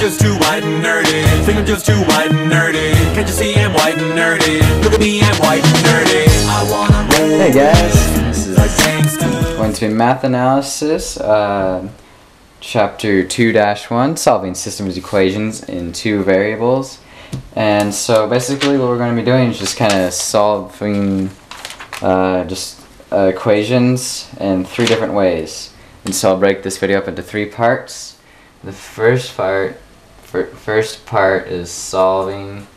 just too white and nerdy. Think I'm just too white and nerdy. Can't you see I'm white and nerdy? Look at me, I'm white and nerdy. I wanna roll. Hey guys, this is going to be math analysis, chapter 2-1, solving systems equations in two variables. And so basically what we're going to be doing is just kind of solving equations in three different ways. And so I'll break this video up into three parts. The first part is solving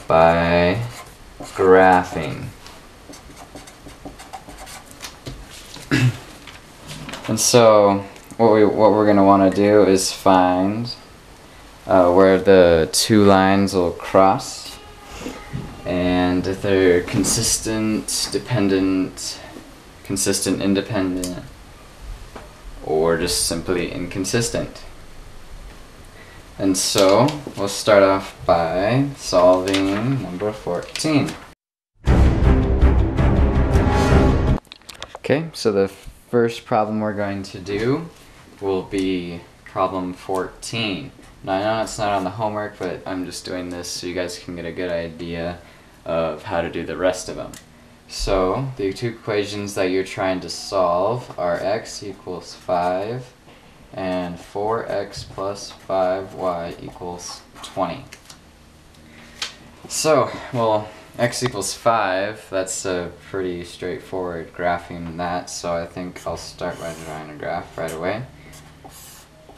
by graphing. And so what we're going to want to do is find where the two lines will cross, and if they're consistent, dependent, consistent, independent, or just simply inconsistent. And so we'll start off by solving number 14. Okay, so the first problem we're going to do will be problem 14. Now I know it's not on the homework, but I'm just doing this so you guys can get a good idea of how to do the rest of them. So the two equations that you're trying to solve are x equals 5 and 4x plus 5y equals 20. So, well, x equals 5, that's a pretty straightforward graphing that, so I think I'll start by drawing a graph right away.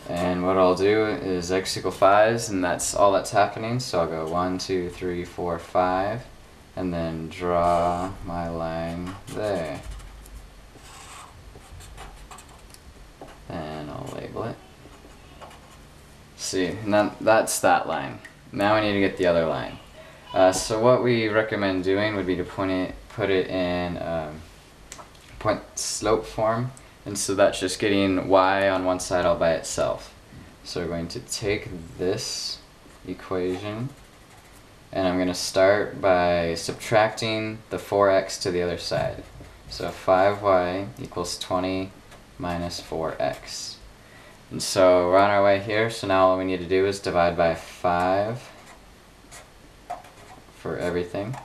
And what I'll do is x equals 5, and that's all that's happening, so I'll go 1, 2, 3, 4, 5, and then draw my line there. And I'll label it. See, and that's that line. Now we need to get the other line. So what we recommend doing would be to put it in point slope form, and so that's just getting y on one side all by itself. So we're going to take this equation, and I'm going to start by subtracting the 4x to the other side. So 5y equals 20 minus 4x. And so we're on our way here, so now all we need to do is divide by 5 for everything.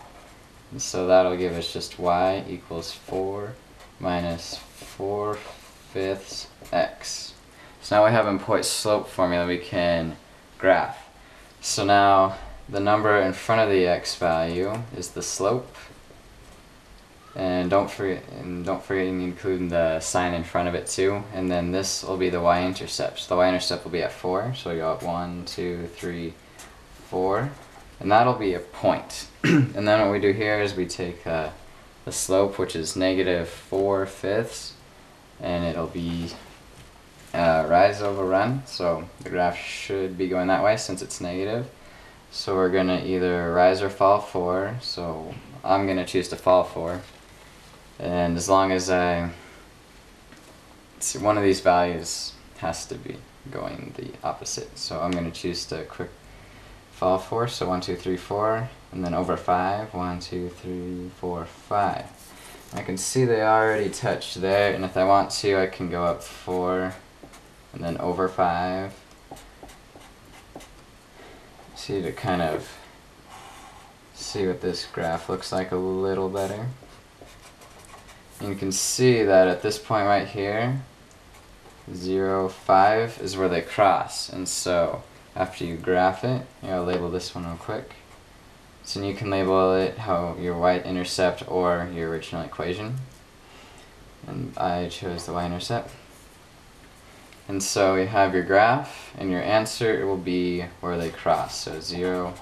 And so that'll give us just y equals 4 minus 4/5 x. So now we have in point slope formula we can graph. So now the number in front of the x value is the slope, and don't forget you include the sign in front of it too, and then this will be the y-intercept. So the y-intercept will be at 4, so we go up 1, 2, 3, 4, and that'll be a point. And then what we do here is we take the slope, which is negative 4/5, and it'll be rise over run, so the graph should be going that way since it's negative. So we're going to either rise or fall 4, so I'm going to choose to fall 4. And as long as one of these values has to be going the opposite, so I'm going to choose to quick fall 4, so 1, 2, 3, 4, and then over 5, 1, 2, 3, 4, 5. I can see they already touched there, and if I want to, I can go up 4 and then over 5. See, to kind of see what this graph looks like a little better. And you can see that at this point right here, 0, 5 is where they cross, and so after you graph it, I'll label this one real quick. So you can label it how your y-intercept or your original equation, and I chose the y-intercept. And so you have your graph, and your answer will be where they cross, so 0,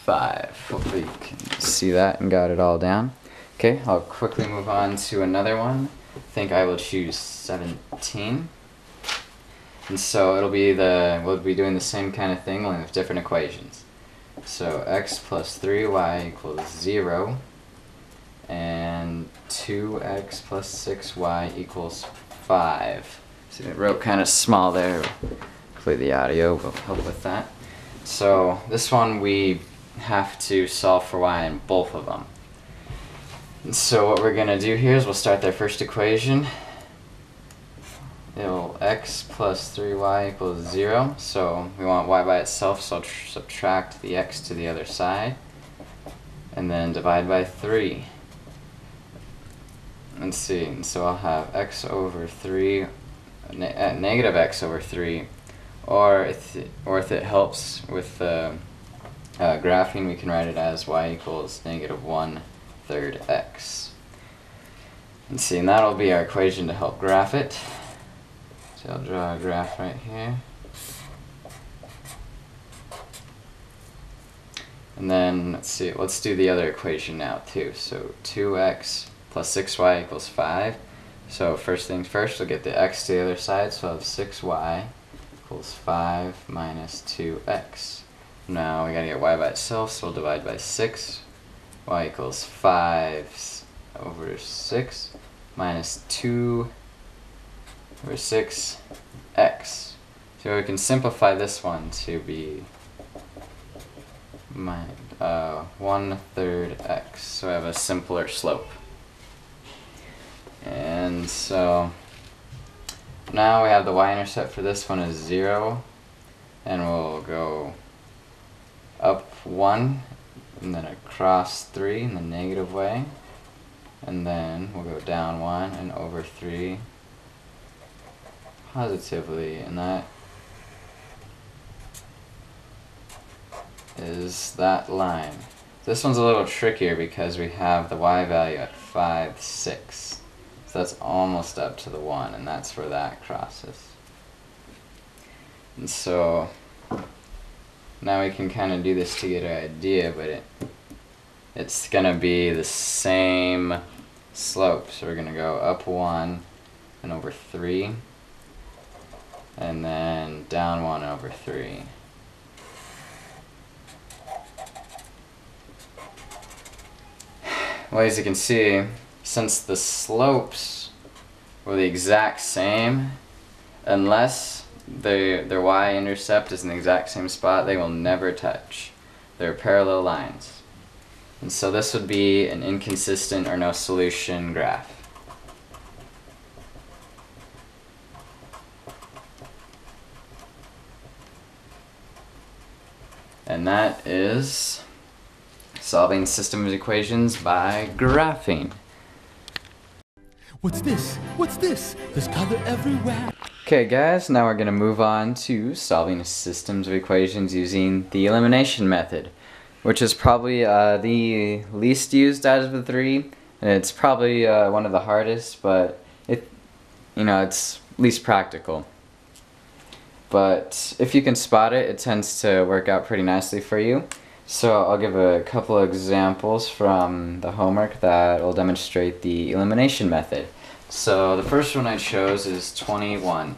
5. Hopefully you can see that and got it all down. Okay, I'll quickly move on to another one. I think I will choose 17. And so we'll be doing the same kind of thing, only with different equations. So x plus 3y equals 0, and 2x plus 6y equals 5. See, I wrote kind of small there. Hopefully the audio will help with that. So this one we have to solve for y in both of them. And so what we're going to do here is we'll start their first equation. x plus 3y equals 0. So we want y by itself, so I'll subtract the x to the other side. And then divide by 3. Let's see, and so I'll have x over 3, negative x over 3, or if it helps with the graphing, we can write it as y equals negative 1/3 x. And see, and that'll be our equation to help graph it. So I'll draw a graph right here. And then, let's see, let's do the other equation now too. So 2x plus 6y equals 5. So first things first, we'll get the x to the other side. So I'll have 6y equals 5 minus 2x. Now we gotta get y by itself, so we'll divide by 6. Y equals 5 over 6 minus 2 over 6x. So we can simplify this one to be 1/3 x. So I have a simpler slope. And so now we have the y-intercept for this one is 0, and we'll go up 1 and then across 3 in the negative way, and then we'll go down 1 and over 3 positively, and that is that line. This one's a little trickier because we have the y value at 5, 6. So that's almost up to the 1, and that's where that crosses. And so now we can kind of do this to get an idea, but it's going to be the same slope. So we're going to go up 1 and over 3, and then down 1 over 3. Well, as you can see, since the slopes were the exact same, unless their y-intercept is in the exact same spot, they will never touch. They're parallel lines. And so this would be an inconsistent or no solution graph. And that is solving system of equations by graphing. What's this? What's this? There's color everywhere. Okay guys, now we're going to move on to solving systems of equations using the elimination method, which is probably the least used out of the three, and it's probably one of the hardest, but it's least practical. But if you can spot it, it tends to work out pretty nicely for you. So I'll give a couple of examples from the homework that will demonstrate the elimination method. So the first one I chose is 21.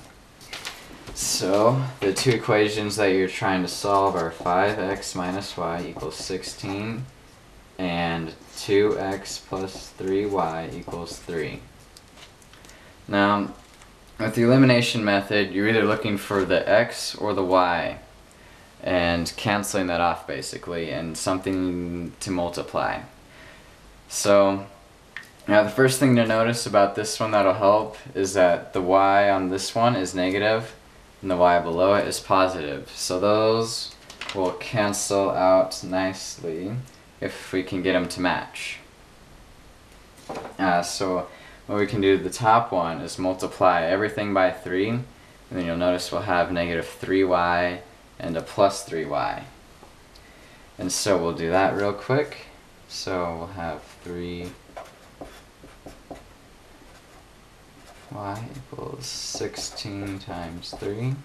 So the two equations that you're trying to solve are 5x minus y equals 16 and 2x plus 3y equals 3. Now, with the elimination method, you're either looking for the x or the y and canceling that off basically, and something to multiply. So now the first thing to notice about this one that'll help is that the y on this one is negative and the y below it is positive. So those will cancel out nicely if we can get them to match. So what we can do to the top one is multiply everything by 3, and then you'll notice we'll have negative 3y and a plus 3y. And so we'll do that real quick. So we'll have 3y equals 16 times 3.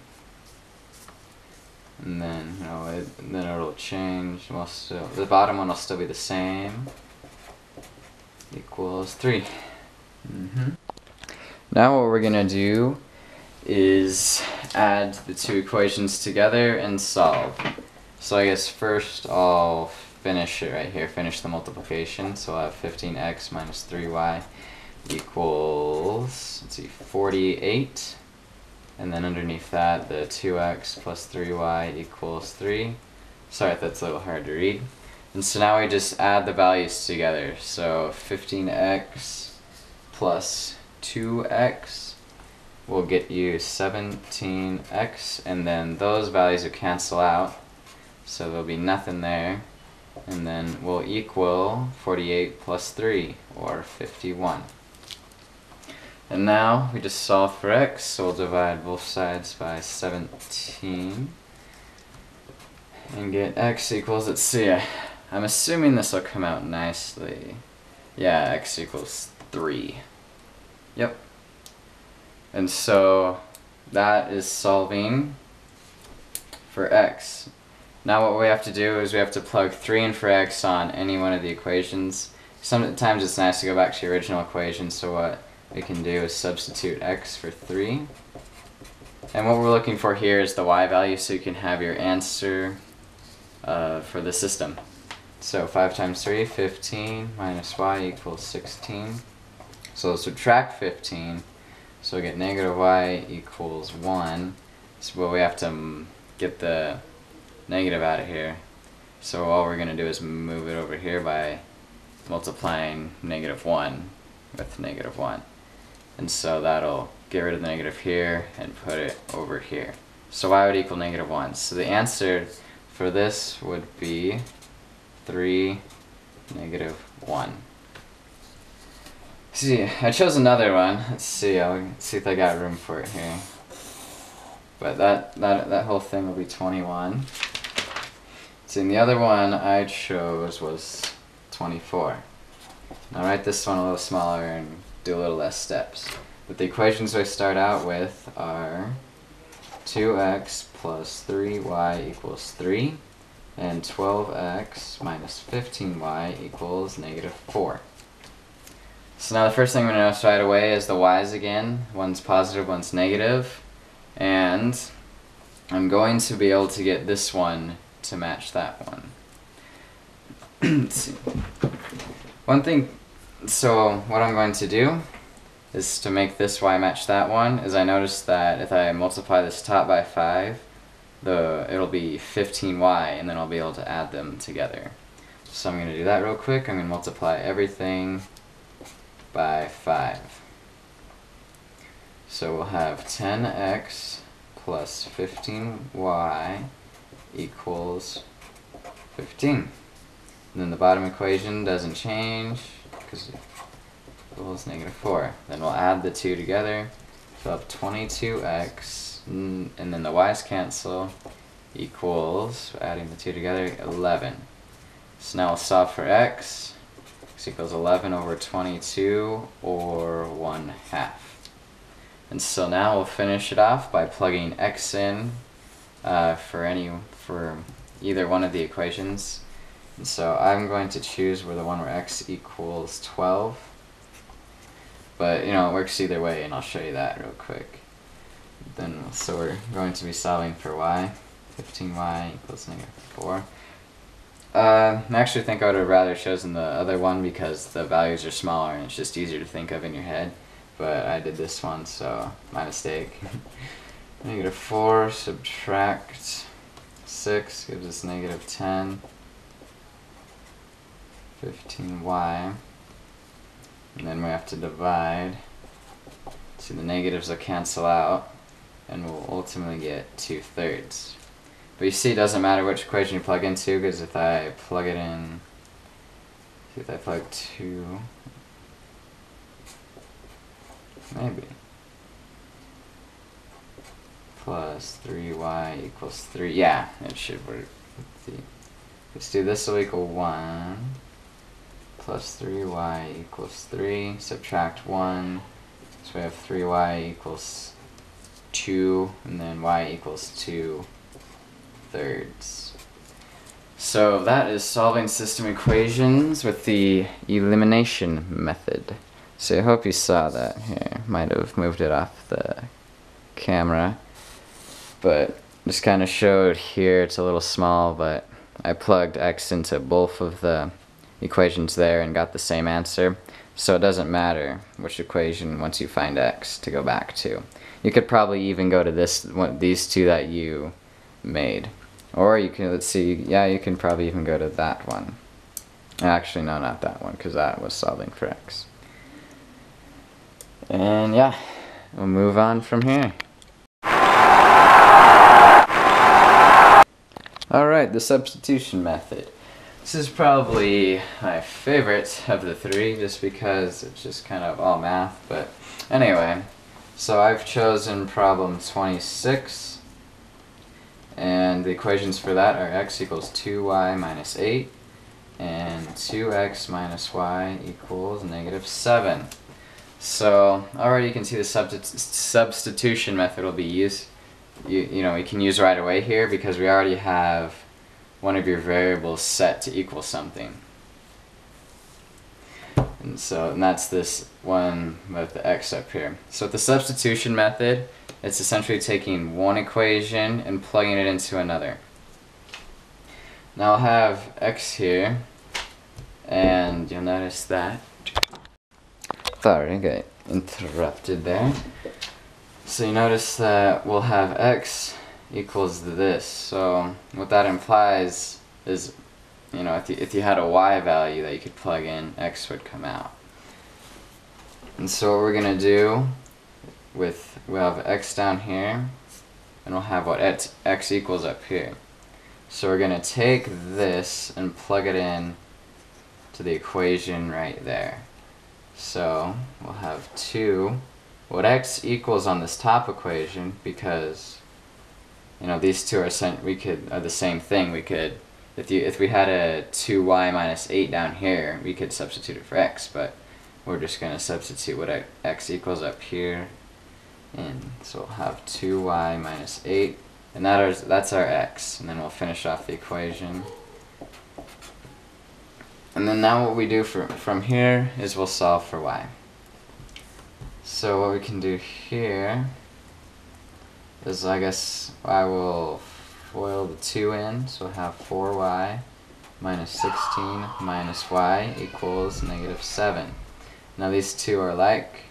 And then then it'll change. The bottom one will still be the same. Equals 3. Now what we're gonna do is add the two equations together and solve. So I guess first I'll finish it right here, finish the multiplication. So I'll have 15x minus 3y equals, let's see, 48. And then underneath that, the 2x plus 3y equals 3. Sorry if that's a little hard to read. And so now we just add the values together. So 15x plus 2x will get you 17x, and then those values will cancel out, so there'll be nothing there, and then we'll equal 48 plus 3, or 51. And now we just solve for x, so we'll divide both sides by 17 and get x equals, let's see, I'm assuming this will come out nicely. Yeah, x equals 3. Yep. And so that is solving for x. Now what we have to do is we have to plug 3 in for x on any one of the equations. Sometimes it's nice to go back to the original equation, so what we can do is substitute x for 3. And what we're looking for here is the y value, so you can have your answer for the system. So 5 times 3, 15, minus y equals 16. So we'll subtract 15, so we get negative y equals 1. So we have to get the negative out of here. So all we're going to do is move it over here by multiplying negative 1 with negative 1. And so that'll get rid of the negative here and put it over here. So y would equal negative 1. So the answer for this would be 3, negative 1. See, I chose another one. Let's see, I'll see if I got room for it here. But that whole thing will be 21. See, and the other one I chose was 24. I'll write this one a little smaller and do a little less steps. But the equations I start out with are 2x plus 3y equals 3, and 12x minus 15y equals negative 4. So now the first thing we're going to notice right away is the y's again. One's positive, one's negative. And I'm going to be able to get this one to match that one. Let's see. One thing, so what I'm going to do is to make this y match that one, is I noticed that if I multiply this top by 5, it'll be 15y, and then I'll be able to add them together. So I'm going to do that real quick. I'm going to multiply everything by 5. So we'll have 10x plus 15y equals 15. And then the bottom equation doesn't change because it equals negative 4. Then we'll add the two together. So we'll have 22x, and then the y's cancel, equals, adding the two together, 11. So now we'll solve for x. X equals 11 over 22, or 1/2. And so now we'll finish it off by plugging x in for either one of the equations. And so I'm going to choose the one where x equals 12. But you know, it works either way, and I'll show you that real quick. Then, so we're going to be solving for y. 15y equals negative 4. I actually think I would have rather chosen the other one because the values are smaller and it's just easier to think of in your head. But I did this one, so my mistake. Negative 4 subtract 6 gives us negative 10. 15y. And then we have to divide. See, the negatives will cancel out, and we'll ultimately get 2/3. But you see, it doesn't matter which equation you plug into, because if I plug it in, see if I plug 2, maybe, plus 3y equals 3, yeah, it should work. Let's do this will equal 1, plus 3y equals 3, subtract 1, so we have 3y equals 2, and then y equals 2/3. So that is solving system equations with the elimination method. So I hope you saw that here. Might have moved it off the camera, but just kind of showed here. It's a little small, but I plugged x into both of the equations there and got the same answer. So it doesn't matter which equation once you find x to go back to. You could probably even go to these two that you made. Or you can, let's see, yeah, you can probably even go to that one. Actually, no, not that one, because that was solving for x. And yeah, we'll move on from here. Alright, the substitution method. This is probably my favorite of the three, just because it's just kind of all math, but anyway. So I've chosen problem 26, and the equations for that are x equals 2y minus 8, and 2x minus y equals negative 7. So already you can see the substitution method will be used. You know, we can use right away here because we already have one of your variables set to equal something. And that's this one with the x up here. So with the substitution method, it's essentially taking one equation and plugging it into another. Now I'll have x here, and you'll notice that. Sorry, I got interrupted there. So you notice that we'll have x equals this. So what that implies is, you know, if you had a y value that you could plug in, x would come out. And so what we're going to do, we'll have x down here, and we'll have what x equals up here. So we're going to take this and plug it in to the equation right there. So we'll have 2, what x equals on this top equation, because, you know, these two are the same thing. We could, if we had a 2y minus 8 down here, we could substitute it for x, but we're just going to substitute what x equals up here in. So we'll have 2y minus 8, and that's our x, and then we'll finish off the equation. And then now what we do from here is we'll solve for y. So what we can do here is, I guess I will FOIL the 2 in, so we'll have 4y minus 16 minus y equals negative 7. Now these two are like,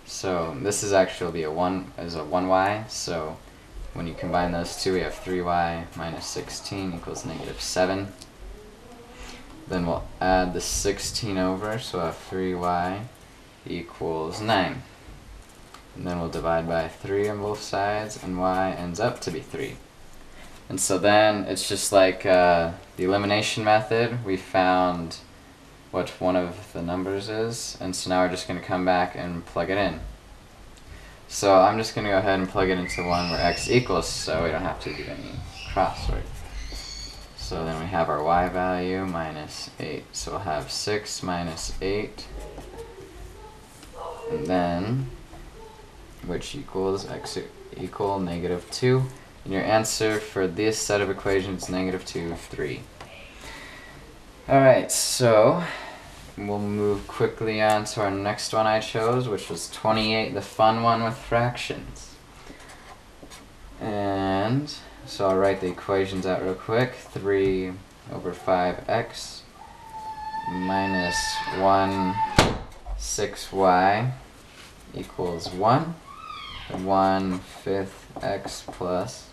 so this is actually a 1y, so when you combine those two we have 3y minus 16 equals negative 7. Then we'll add the 16 over, so we'll have 3y equals 9. And then we'll divide by 3 on both sides, and y ends up to be 3. And so then it's just like the elimination method. We found what one of the numbers is, and so now we're just going to come back and plug it in. So I'm just going to go ahead and plug it into one where x equals, so we don't have to do any crossword. So then we have our y value minus 8. So we'll have 6 minus 8, and then, which equals x equal negative 2. And your answer for this set of equations is negative 2, 3. Alright, so we'll move quickly on to our next one I chose, which was 28, the fun one with fractions. And so I'll write the equations out real quick. 3 over 5x minus 6y equals 1. 1/5 x plus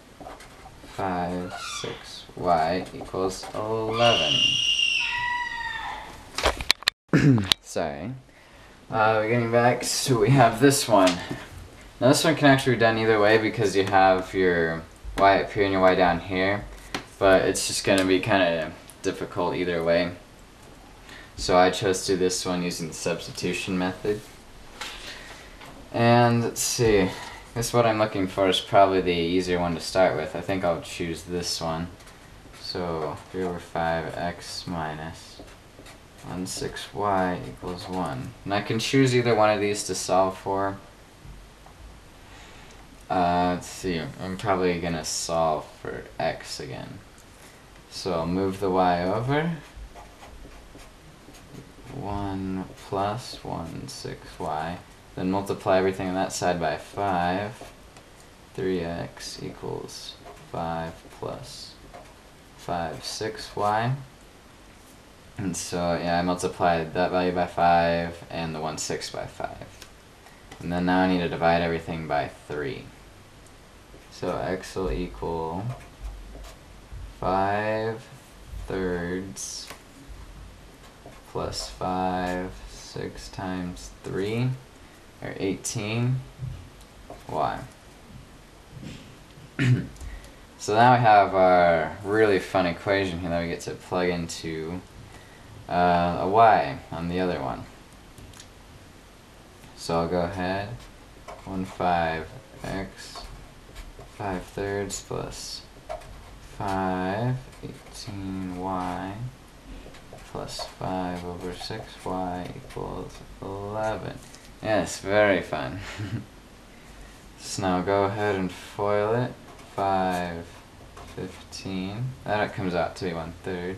6y equals 11. Sorry. Getting back, so we have this one. Now this one can actually be done either way because you have your y up here and your y down here, but it's just going to be kind of difficult either way. So I chose to do this one using the substitution method. And let's see, I guess what I'm looking for is probably the easier one to start with. I think I'll choose this one. So 3 over 5x minus 6y equals 1. And I can choose either one of these to solve for. Let's see, I'm probably going to solve for x again. So I'll move the y over. 1 plus 6y. Then multiply everything on that side by 5. 3x equals 5 plus 6y. And so, yeah, I multiplied that value by 5 and the 6 by 5. And then now I need to divide everything by 3. So x will equal 5/3 plus 6 times 3, or 18. y. So now we have our really fun equation here that we get to plug into a y on the other one. So I'll go ahead, 15x 5/3 plus 5 18y plus 5 over 6y equals 11. Yes, very fun. So now go ahead and FOIL it. 5 15. That comes out to be 1/3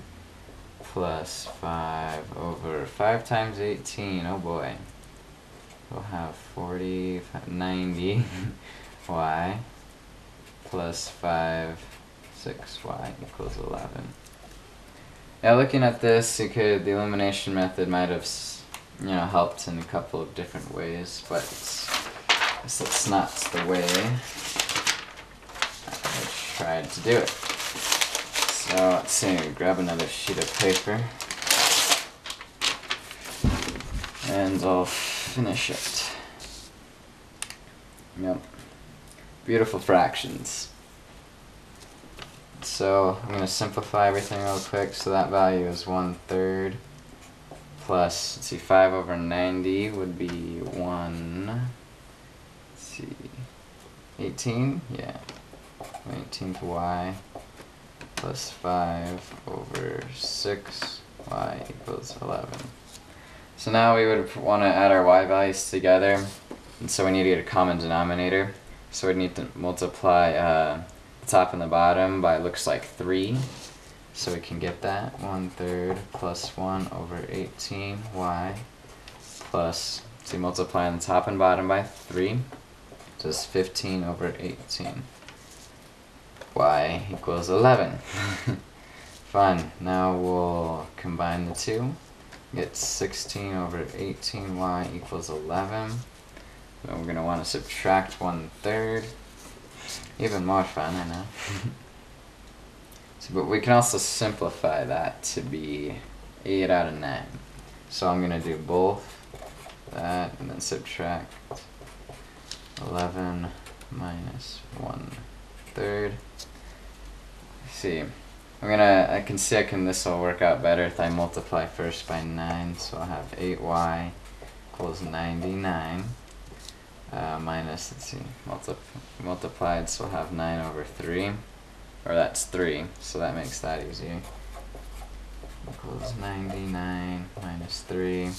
plus 5 over 5 times 18. Oh boy. We'll have 40, 90 y plus 5 6y equals 11. Now looking at this, the elimination method might have helped in a couple of different ways, but it's not the way I tried to do it. So let's see, grab another sheet of paper and I'll finish it. Yep. Beautiful fractions. So I'm going to simplify everything real quick. So that value is 1/3 plus, let's see, 5 over 90 would be 18? Yeah. 18th y plus 5 over 6y equals 11. So now we would want to add our y values together, and so we need to get a common denominator. So we need to multiply the top and the bottom by, looks like 3. So we can get that 1/3 plus 1 over 18y plus, see, multiplying the top and bottom by 3, so it's 15 over 18. Y equals 11. Fun. Now we'll combine the two. Get 16 over 18y equals 11. Then we're going to want to subtract 1/3. Even more fun, I know. So, but we can also simplify that to be 8 out of 9. So I'm going to do both that and then subtract 11 minus 1/3. See, I can see this will work out better if I multiply first by 9. So I'll have 8y equals 99 minus, let's see, multiplied, so I'll have 9 over 3, or that's 3, so that makes that easier. Equals 99 minus 3.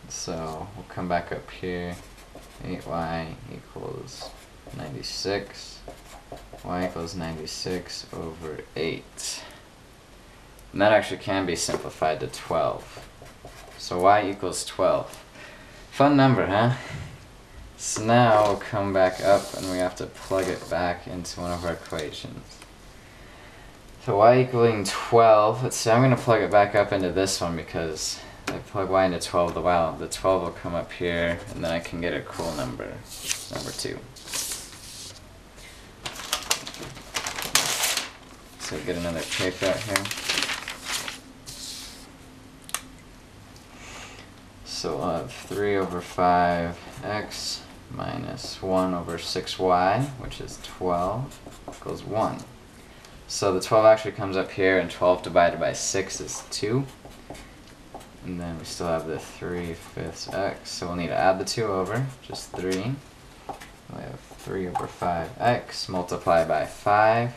So we'll come back up here, 8y equals 96. Y equals 96 over 8. And that actually can be simplified to 12. So y equals 12. Fun number, huh? So now we'll come back up and we have to plug it back into one of our equations. So y equaling 12, let's see, I'm going to plug it back up into this one because if I plug y into 12, the 12 will come up here and then I can get a cool number, number 2. So get another paper out here. So we'll have 3 over 5x minus 1 over 6y, which is 12, equals 1. So the 12 actually comes up here, and 12 divided by 6 is 2. And then we still have the 3/5 x, so we'll need to add the 2 over, just 3. We have 3 over 5x multiplied by 5.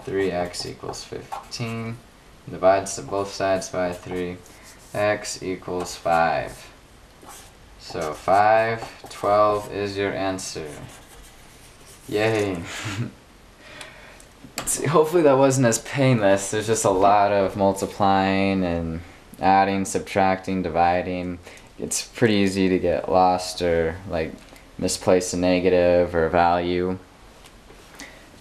3x equals 15. Divides both sides by 3. X equals 5. So 5, 12 is your answer. Yay! See, hopefully that wasn't as painless. There's just a lot of multiplying and adding, subtracting, dividing. It's pretty easy to get lost or like misplace a negative or a value.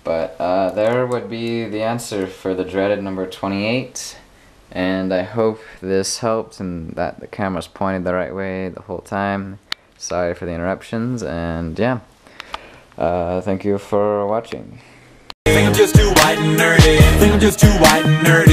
But there would be the answer for the dreaded number 28. And I hope this helped and that the camera's pointed the right way the whole time. Sorry for the interruptions, and yeah. Thank you for watching. Think I'm just too white and nerdy. Think I'm just too white and nerdy.